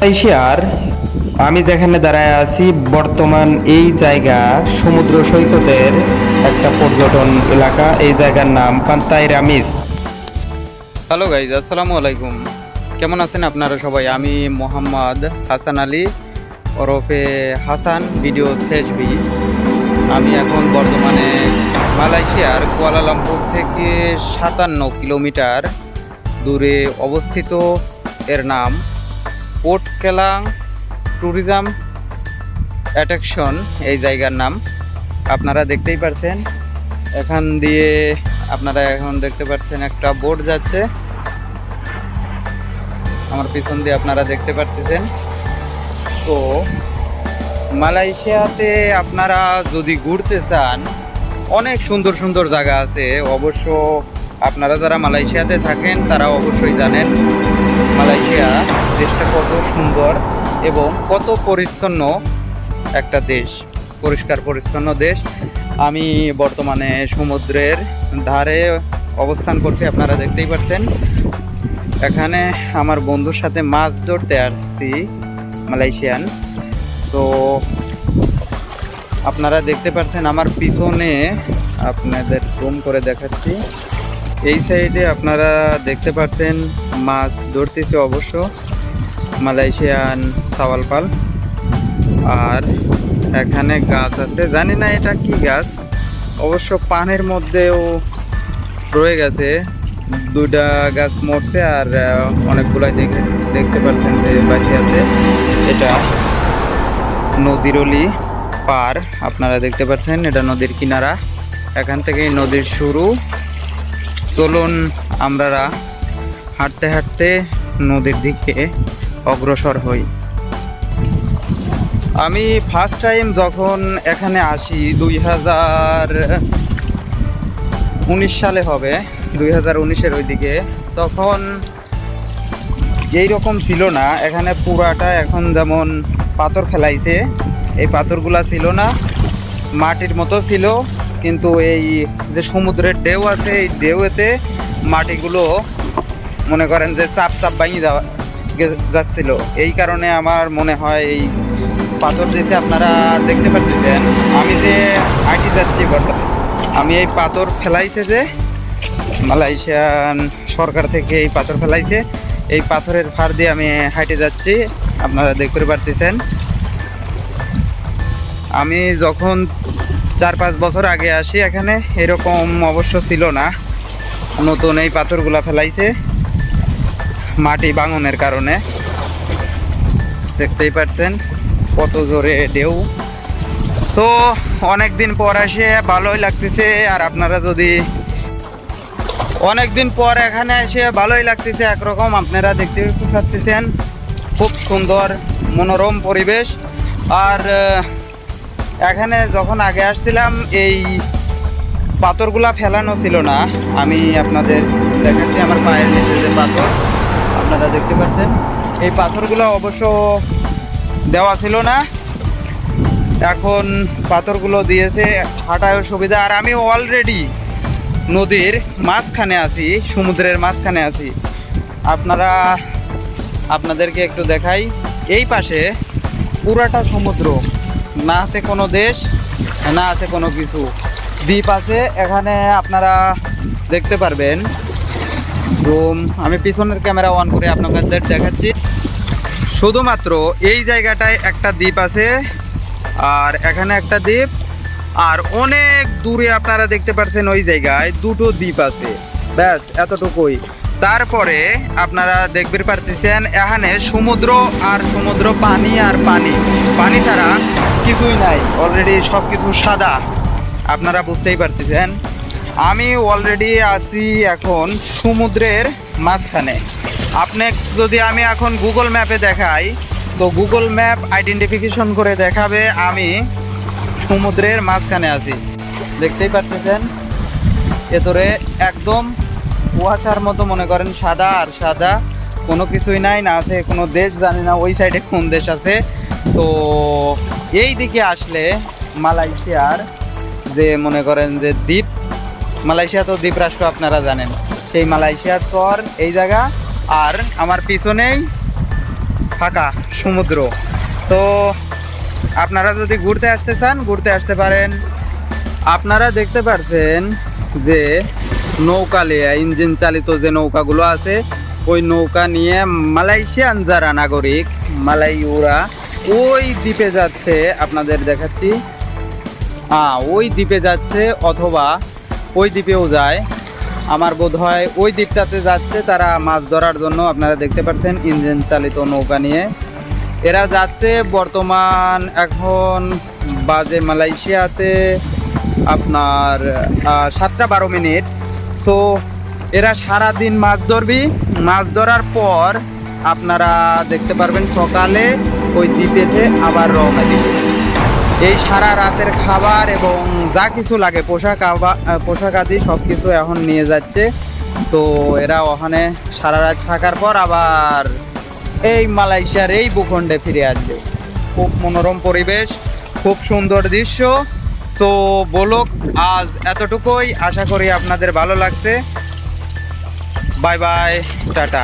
মালয়েশিয়ার আমি যেখানে দাঁড়ায় আছি বর্তমান এই জায়গা সমুদ্র সৈকতের একটা পর্যটন এলাকা। এই জায়গার নাম পান্তাই রামিস। হ্যালো গাইজ, আসসালামু আলাইকুম। কেমন আছেন আপনারা সবাই? আমি মোহাম্মদ হাসান আলী ওরফে হাসান ভিডিও সেজবি। আমি এখন বর্তমানে মালয়েশিয়ার কুয়ালালামপুর থেকে 57 কিলোমিটার দূরে অবস্থিত। এর নাম পোর্ট কেলাং ট্যুরিজম অ্যাট্রাকশন। এই জায়গার নাম আপনারা দেখতেই পাচ্ছেন। এখান দিয়ে আপনারা এখন দেখতে পাচ্ছেন একটা বোট যাচ্ছে আমার পিছন দিয়ে, আপনারা দেখতে পাচ্ছেন। তো মালয়েশিয়াতে আপনারা যদি ঘুরতে চান, অনেক সুন্দর সুন্দর জায়গা আছে। অবশ্য আপনারা যারা মালয়েশিয়াতে থাকেন তারা অবশ্যই জানেন মালয়েশিয়া দেশটা কত সুন্দর এবং কত পরিচ্ছন্ন একটা দেশ, পরিষ্কার পরিচ্ছন্ন দেশ। আমি বর্তমানে সমুদ্রের ধারে অবস্থান করছি, আপনারা দেখতেই পাচ্ছেন। এখানে আমার বন্ধুর সাথে মাছ ধরতে আসছি, মালয়েশিয়ান। তো আপনারা দেখতে পাচ্ছেন আমার পিছনে, আপনাদের জুম করে দেখাচ্ছি। এই সাইডে আপনারা দেখতে পাচ্ছেন মাছ ধরতেছে অবশ্য মালয়েশিয়ান সাওয়ালপাল। আর এখানে গাছ আছে, জানি না এটা কি গাছ, অবশ্য পানের মধ্যেও রয়ে গেছে। দুইটা গাছ মরছে আর অনেকগুলাই দেখতে পাচ্ছেন যে বাকি আছে। এটা নদীরলি পার, আপনারা দেখতে পাচ্ছেন এটা নদীর কিনারা। এখান থেকেই নদীর শুরু। চলুন আমরা হাঁটতে হাঁটতে নদীর দিকে অগ্রসর হই। আমি ফার্স্ট টাইম যখন এখানে আসি 2019 সালে হবে, 2019-এর ওইদিকে, তখন এইরকম ছিল না এখানে পুরাটা। এখন যেমন পাথর ফেলাইছে, এই পাথরগুলা ছিল না, মাটির মতো ছিল। কিন্তু এই যে সমুদ্রের ঢেউ আছে, এই ঢেউতে মাটিগুলো মনে করেন যে চাপ চাপ ভাঙিয়ে যাচ্ছিল। এই কারণে আমার মনে হয় এই পাথর দিতে আপনারা দেখতে পাচ্ছেন। আমি যে আঁকি যাচ্ছি বর্তমানে, আমি এই পাথর ফেলাইছে যে মালয়েশিয়ান সরকার থেকে এই পাথর ফেলাইছে, এই পাথরের ফার দিয়ে আমি হাঁটে যাচ্ছি, আপনারা দেখতে পাচ্ছেন। আমি যখন 4-5 বছর আগে আসি এখানে এরকম অবশ্য ছিল না। নতুন এই পাথরগুলা ফেলাইছে মাটি ভাঙনের কারণে। দেখতেই পাচ্ছেন কত জোরে ঢেউ। তো অনেক দিন পর এসে ভালোই লাগতেছে। আর আপনারা যদি অনেক দিন পর এখানে এসে ভালোই লাগতেছে একরকম, আপনারা দেখতে পাচ্ছেন খুব সুন্দর মনোরম পরিবেশ। আর এখানে যখন আগে আসছিলাম এই পাথরগুলা ফেলানো ছিল না। আমি আপনাদের দেখাচ্ছি আমার পায়ের নিচে যে পাথর, আপনারা দেখতে পাচ্ছেন। এই পাথরগুলো অবশ্য দেওয়া ছিল না, এখন পাথরগুলো দিয়েছে, হাঁটায়ও সুবিধা। আর আমি অলরেডি নদীর মাঝখানে আছি, সমুদ্রের মাঝখানে আছি। আপনাদেরকে একটু দেখাই। এই পাশে পুরাটা সমুদ্র, না আছে কোনো দেশ, না আছে কোনো কিছু, দ্বীপ আছে এখানে, আপনারা দেখতে পারবেন। আমি পিছনের ক্যামেরা অন করে আপনাদের দেখাচ্ছি। শুধুমাত্র এই জায়গাটায় একটা দ্বীপ আছে, আর এখানে একটা দ্বীপ, আর অনেক দূরে আপনারা দেখতে পাচ্ছেন ওই জায়গায় দুটো দ্বীপ আছে, ব্যাস এতটুকুই। তারপরে আপনারা দেখতে পাচ্ছেন এখানে সমুদ্র আর সমুদ্র, পানি আর পানি, পানি ছাড়া কিছুই নাই। অলরেডি সব কিছু সাদা, আপনারা বুঝতেই পারতেছেন। আমি অলরেডি আছি এখন সমুদ্রের মাঝখানে। আপনি যদি আমি এখন গুগল ম্যাপে দেখাই, তো গুগল ম্যাপ আইডেন্টিফিকেশন করে দেখাবে আমি সমুদ্রের মাঝখানে আছি। দেখতেই পাচ্ছেন ভেতরে একদম কুয়াশার মতো, মনে করেন সাদা আর সাদা, কোনো কিছুই নাই, না আছে কোনো দেশ, জানি না ওই সাইডে কোন দেশ আছে। তো এই দিকে আসলে মালয়েশিয়ার যে মনে করেন যে দ্বীপ, মালয়েশিয়া তো দ্বীপ রাষ্ট্র আপনারা জানেন, সেই মালয়েশিয়ার চর এই জায়গা। আর আমার পিছনেই ফাঁকা সমুদ্র। তো আপনারা যদি ঘুরতে আসতে চান ঘুরতে আসতে পারেন। আপনারা দেখতে পাচ্ছেন যে নৌকা নিয়ে ইঞ্জিন চালিত যে নৌকাগুলো আছে ওই নৌকা নিয়ে মালয়েশিয়ান যারা নাগরিক মালাইউরা ওই দ্বীপে যাচ্ছে, আপনাদের দেখাচ্ছি। ওই দ্বীপে যাচ্ছে অথবা ওই দ্বীপেও যায়, আমার বোধ হয় ওই দ্বীপটাতে যাচ্ছে তারা মাছ ধরার জন্য। আপনারা দেখতে পাচ্ছেন ইঞ্জিন চালিত নৌকা নিয়ে এরা যাচ্ছে। বর্তমান এখন বাজে মালয়েশিয়াতে আপনার 7টা 12 মিনিট। তো এরা সারাদিন মাছ ধরবি, মাছ ধরার পর আপনারা দেখতে পারবেন সকালে ওই দ্বীপেতে আবার রওনা দিবে। এই সারা রাতের খাবার এবং যা কিছু লাগে পোশাক আদি সব কিছু এখন নিয়ে যাচ্ছে। তো এরা ওখানে সারা রাত থাকার পর আবার এই মালয়েশিয়ার এই ভূখণ্ডে ফিরে আসবে। খুব মনোরম পরিবেশ, খুব সুন্দর দৃশ্য। তো বলুক আজ এতটুকুই, আশা করি আপনাদের ভালো লাগছে। Bye bye, tata.